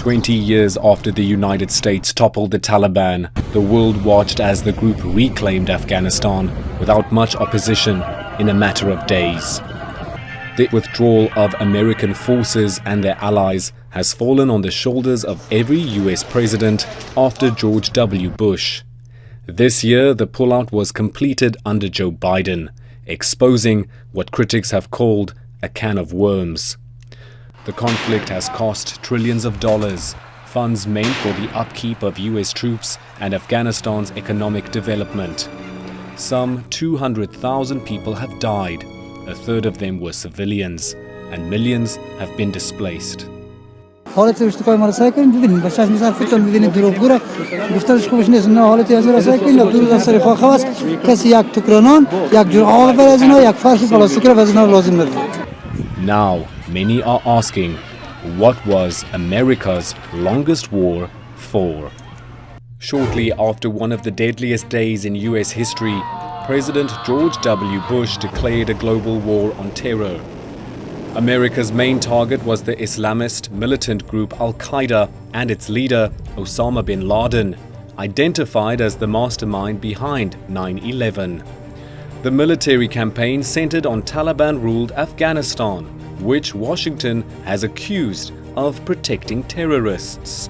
20 years after the United States toppled the Taliban, the world watched as the group reclaimed Afghanistan without much opposition in a matter of days. The withdrawal of American forces and their allies has fallen on the shoulders of every US president after George W. Bush. This year, the pullout was completed under Joe Biden, exposing what critics have called a can of worms. The conflict has cost trillions of dollars, funds meant for the upkeep of US troops and Afghanistan's economic development. Some 200,000 people have died, a third of them were civilians, and millions have been displaced. حالت اشتکای ما را سعی کنیم ببینیم با چشم ظرفتون می‌بینید دروغگوره گفتنش خوبش نیست نه حالت از را سعی کنیم دو روز سر خاک خواست کسی یک تکرانان یک جور آب بر از اینا یک فرش پلاستیکی را از اینا لازم نداره. Now many are asking, what was America's longest war for? Shortly after one of the deadliest days in US history, President George W. Bush declared a global war on terror. America's main target was the Islamist militant group Al-Qaeda and its leader, Osama bin Laden, identified as the mastermind behind 9/11. The military campaign centered on Taliban-ruled Afghanistan, which Washington has accused of protecting terrorists.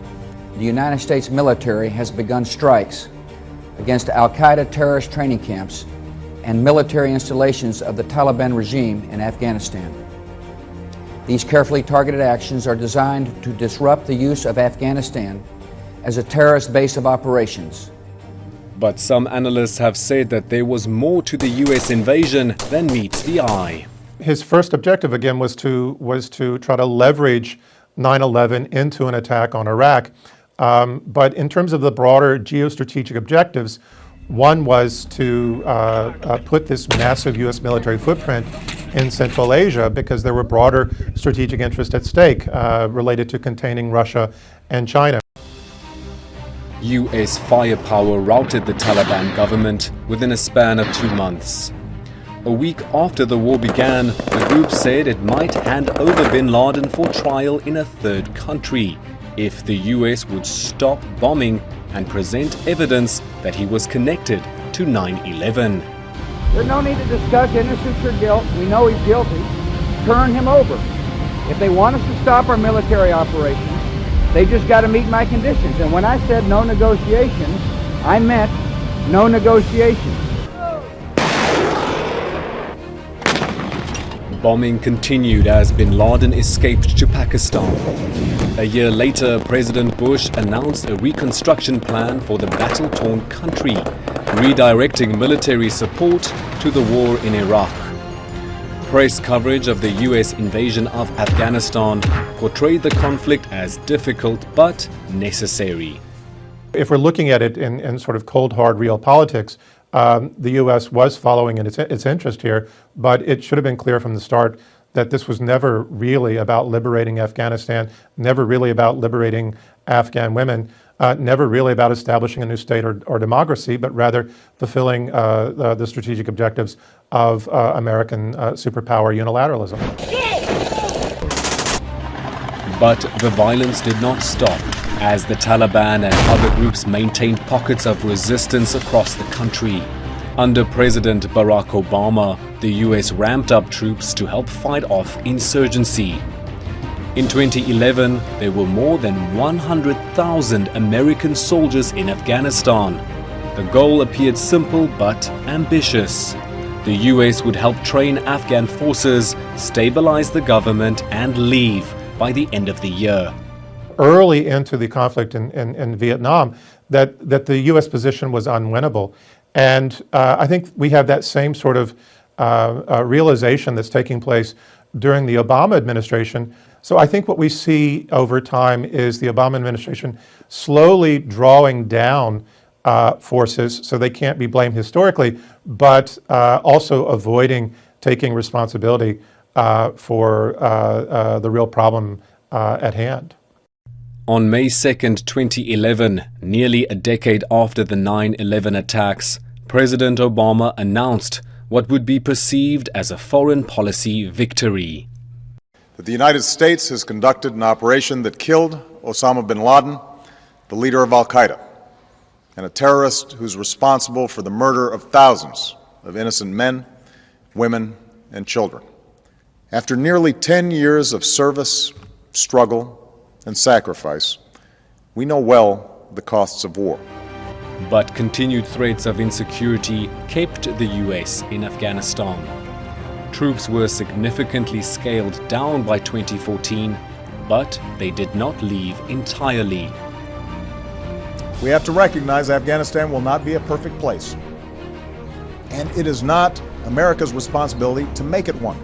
The United States military has begun strikes against Al-Qaeda terrorist training camps and military installations of the Taliban regime in Afghanistan. These carefully targeted actions are designed to disrupt the use of Afghanistan as a terrorist base of operations. But some analysts have said that there was more to the US invasion than meets the eye. His first objective, again, was to try to leverage 9/11 into an attack on Iraq. But in terms of the broader geostrategic objectives, one was to put this massive U.S. military footprint in Central Asia because there were broader strategic interests at stake related to containing Russia and China. US firepower routed the Taliban government within a span of 2 months. A week after the war began, the group said it might hand over bin Laden for trial in a third country if the US would stop bombing and present evidence that he was connected to 9/11. There's no need to discuss innocence or guilt. We know he's guilty. Turn him over. If they want us to stop our military operations, they just got to meet my conditions. And when I said no negotiations, I meant no negotiations. Bombing continued as bin Laden escaped to Pakistan. A year later, President Bush announced a reconstruction plan for the battle-torn country, redirecting military support to the war in Iraq. Press coverage of the US invasion of Afghanistan portrayed the conflict as difficult but necessary. If we're looking at it in sort of cold, hard, real politics, the U.S. was following its interest here, but it should have been clear from the start that this was never really about liberating Afghanistan, never really about liberating Afghan women, never really about establishing a new state or democracy, but rather fulfilling the strategic objectives of American superpower unilateralism. But the violence did not stop, as the Taliban and other groups maintained pockets of resistance across the country. Under President Barack Obama, the US ramped up troops to help fight off insurgency. In 2011, there were more than 100,000 American soldiers in Afghanistan. The goal appeared simple but ambitious. The US would help train Afghan forces, stabilize the government, and leave by the end of the year. Early into the conflict in Vietnam, that the U.S. position was unwinnable. And I think we have that same sort of realization that's taking place during the Obama administration. So I think what we see over time is the Obama administration slowly drawing down forces so they can't be blamed historically, but also avoiding taking responsibility for the real problem at hand. On May 2nd, 2011, nearly a decade after the 9/11 attacks, President Obama announced what would be perceived as a foreign policy victory. That the United States has conducted an operation that killed Osama bin Laden, the leader of al-Qaeda, and a terrorist who's responsible for the murder of thousands of innocent men, women, and children. After nearly 10 years of service, struggle, and sacrifice, we know well the costs of war. But continued threats of insecurity kept the US in Afghanistan. Troops were significantly scaled down by 2014, but they did not leave entirely. We have to recognize Afghanistan will not be a perfect place. And it is not America's responsibility to make it one.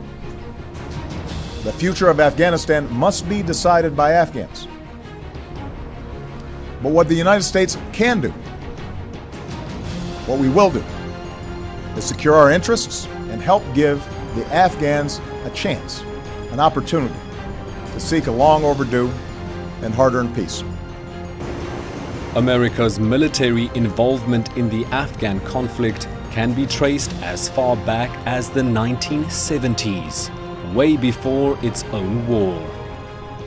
The future of Afghanistan must be decided by Afghans. But what the United States can do, what we will do, is secure our interests and help give the Afghans a chance, an opportunity to seek a long overdue and hard-earned peace. America's military involvement in the Afghan conflict can be traced as far back as the 1970s, way before its own war.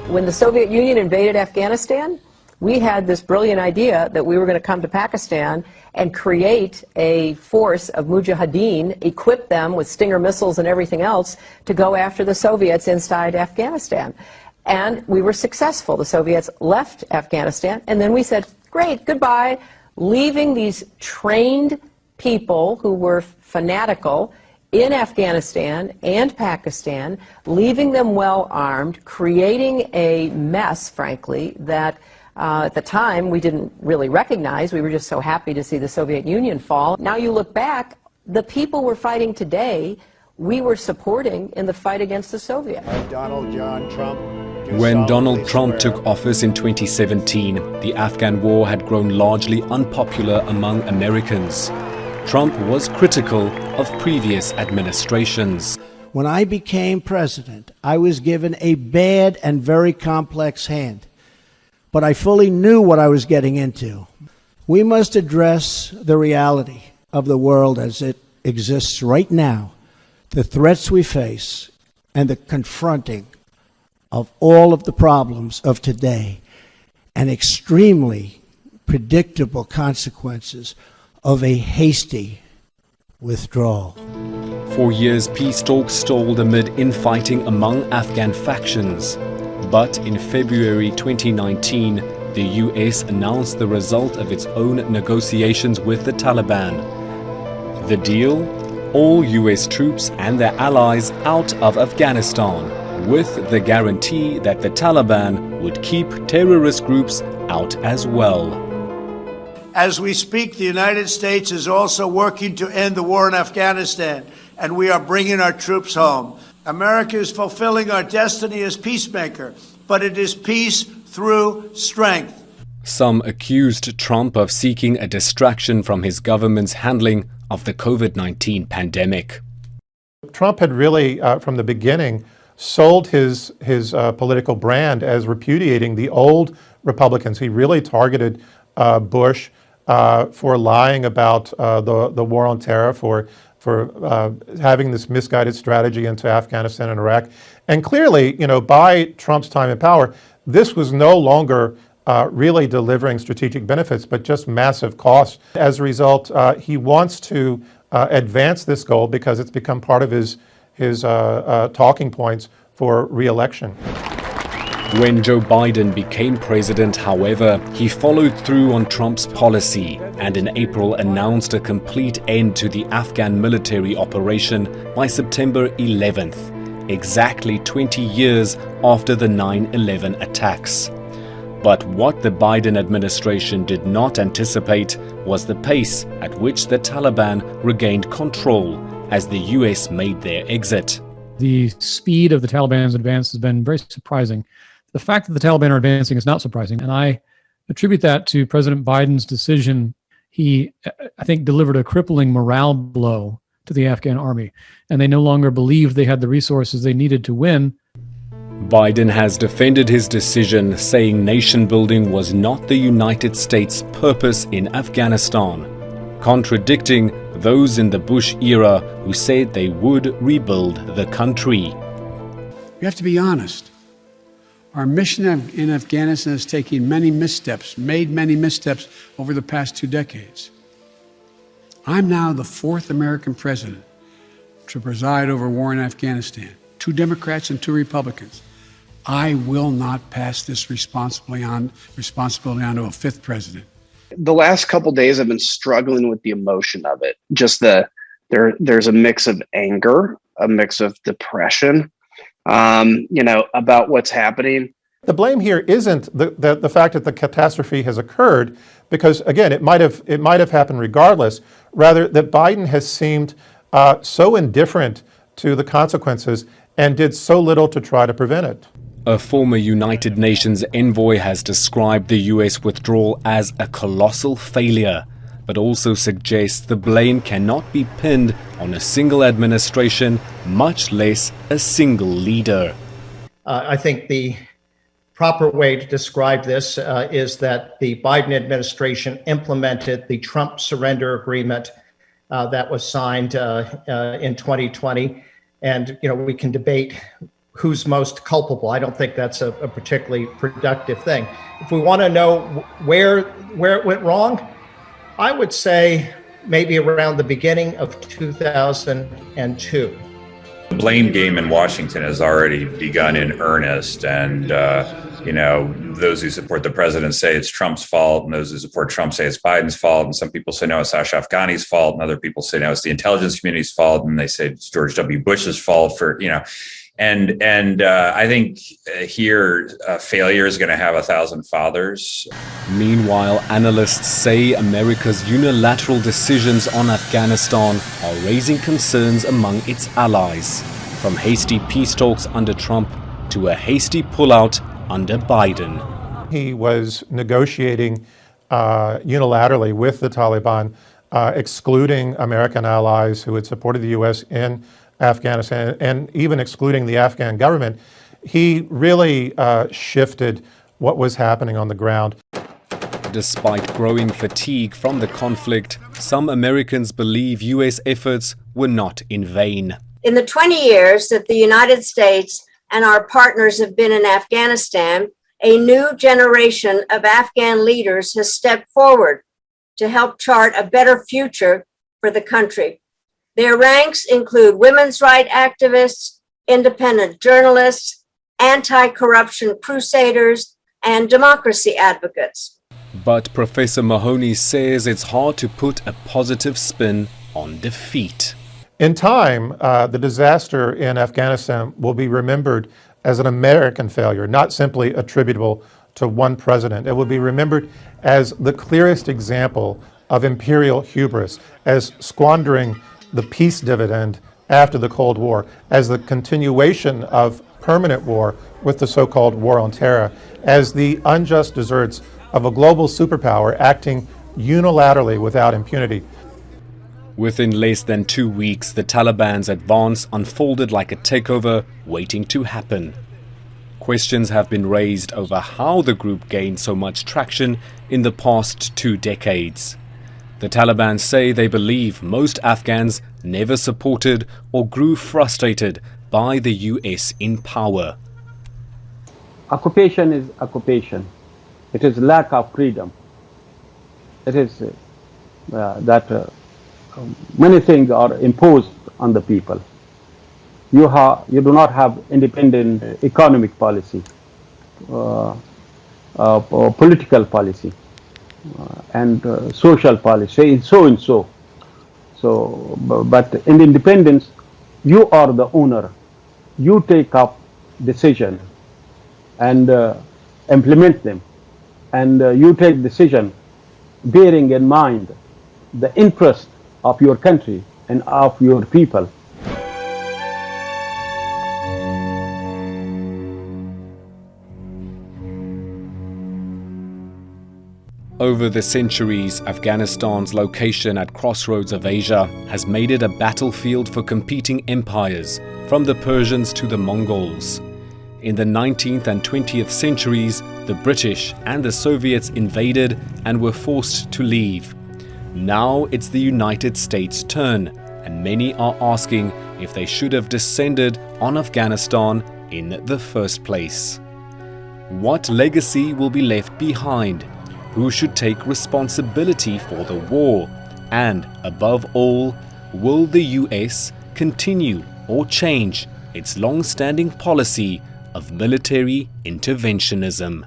When the Soviet Union invaded Afghanistan, we had this brilliant idea that we were going to come to Pakistan and create a force of mujahideen, equip them with Stinger missiles and everything else to go after the Soviets inside Afghanistan. And we were successful. The Soviets left Afghanistan, and then we said, great, goodbye, leaving these trained people who were fanatical in Afghanistan and Pakistan, leaving them well armed, creating a mess, frankly, that at the time we didn't really recognize. We were just so happy to see the Soviet Union fall. Now you look back, the people we're fighting today, we were supporting in the fight against the Soviets. When Donald Trump took office in 2017, the Afghan war had grown largely unpopular among Americans. Trump was critical of previous administrations. When I became president, I was given a bad and very complex hand, but I fully knew what I was getting into. We must address the reality of the world as it exists right now, the threats we face, and the confronting of all of the problems of today, and extremely predictable consequences of a hasty withdrawal. For years, peace talks stalled amid infighting among Afghan factions. But in February 2019, the US announced the result of its own negotiations with the Taliban. The deal? All US troops and their allies out of Afghanistan, with the guarantee that the Taliban would keep terrorist groups out as well. As we speak, the United States is also working to end the war in Afghanistan, and we are bringing our troops home. America is fulfilling our destiny as peacemaker, but it is peace through strength. Some accused Trump of seeking a distraction from his government's handling of the COVID-19 pandemic. Trump had really, from the beginning, sold his political brand as repudiating the old Republicans. He really targeted Bush for lying about the war on terror, for having this misguided strategy into Afghanistan and Iraq. And clearly, by Trump's time in power, this was no longer really delivering strategic benefits, but just massive costs. As a result, he wants to advance this goal because it's become part of his talking points for re-election. When Joe Biden became president, however, he followed through on Trump's policy and in April announced a complete end to the Afghan military operation by September 11th, exactly 20 years after the 9/11 attacks. But what the Biden administration did not anticipate was the pace at which the Taliban regained control as the US made their exit. The speed of the Taliban's advance has been very surprising. The fact that the Taliban are advancing is not surprising, and I attribute that to President Biden's decision. He, I think, delivered a crippling morale blow to the Afghan army, and they no longer believed they had the resources they needed to win. Biden has defended his decision, saying nation building was not the United States' purpose in Afghanistan, contradicting those in the Bush era who said they would rebuild the country. You have to be honest. Our mission in Afghanistan is taking many missteps, made many missteps over the past 2 decades. I'm now the 4th American president to preside over war in Afghanistan. 2 Democrats and 2 Republicans. I will not pass this responsibility on to a 5th president. The last couple days I've been struggling with the emotion of it. Just there's a mix of anger, a mix of depression, about what's happening. The blame here isn't the fact that the catastrophe has occurred, because again, it might have happened regardless. Rather, that Biden has seemed so indifferent to the consequences and did so little to try to prevent it. A former United Nations envoy has described the US withdrawal as a colossal failure, but also suggests the blame cannot be pinned on a single administration, much less a single leader. I think the proper way to describe this is that the Biden administration implemented the Trump surrender agreement that was signed in 2020. And, we can debate who's most culpable. I don't think that's a particularly productive thing. If we want to know where it went wrong, I would say maybe around the beginning of 2002. The blame game in Washington has already begun in earnest, and those who support the president say it's Trump's fault, and those who support Trump say it's Biden's fault, and some people say no, it's Ashraf Ghani's fault, and other people say no, it's the intelligence community's fault, and they say it's George W. Bush's fault for And I think here failure is going to have 1,000 fathers. Meanwhile, analysts say America's unilateral decisions on Afghanistan are raising concerns among its allies, from hasty peace talks under Trump to a hasty pullout under Biden. He was negotiating unilaterally with the Taliban, excluding American allies who had supported the U.S. in Afghanistan, and even excluding the Afghan government. He really shifted what was happening on the ground. Despite growing fatigue from the conflict, some Americans believe U.S. efforts were not in vain. In the 20 years that the United States and our partners have been in Afghanistan, a new generation of Afghan leaders has stepped forward to help chart a better future for the country. Their ranks include women's rights activists, independent journalists, anti-corruption crusaders, and democracy advocates. But Professor Mahoney says it's hard to put a positive spin on defeat. In time, the disaster in Afghanistan will be remembered as an American failure, not simply attributable to one president. It will be remembered as the clearest example of imperial hubris, as squandering the peace dividend after the Cold War, as the continuation of permanent war with the so-called war on terror, as the unjust deserts of a global superpower acting unilaterally without impunity. Within less than 2 weeks, the Taliban's advance unfolded like a takeover waiting to happen. Questions have been raised over how the group gained so much traction in the past 2 decades. The Taliban say they believe most Afghans never supported or grew frustrated by the US in power. Occupation is occupation. It is lack of freedom. It is that many things are imposed on the people. You do not have independent economic policy, political policy, and social policy, so. But in independence, you are the owner. You take up decision and implement them, and you take decision bearing in mind the interest of your country and of your people. Over the centuries, Afghanistan's location at crossroads of Asia has made it a battlefield for competing empires, from the Persians to the Mongols. In the 19th and 20th centuries, the British and the Soviets invaded and were forced to leave. Now it's the United States' turn, and many are asking if they should have descended on Afghanistan in the first place. What legacy will be left behind? Who should take responsibility for the war? And, above all, will the US continue or change its long-standing policy of military interventionism?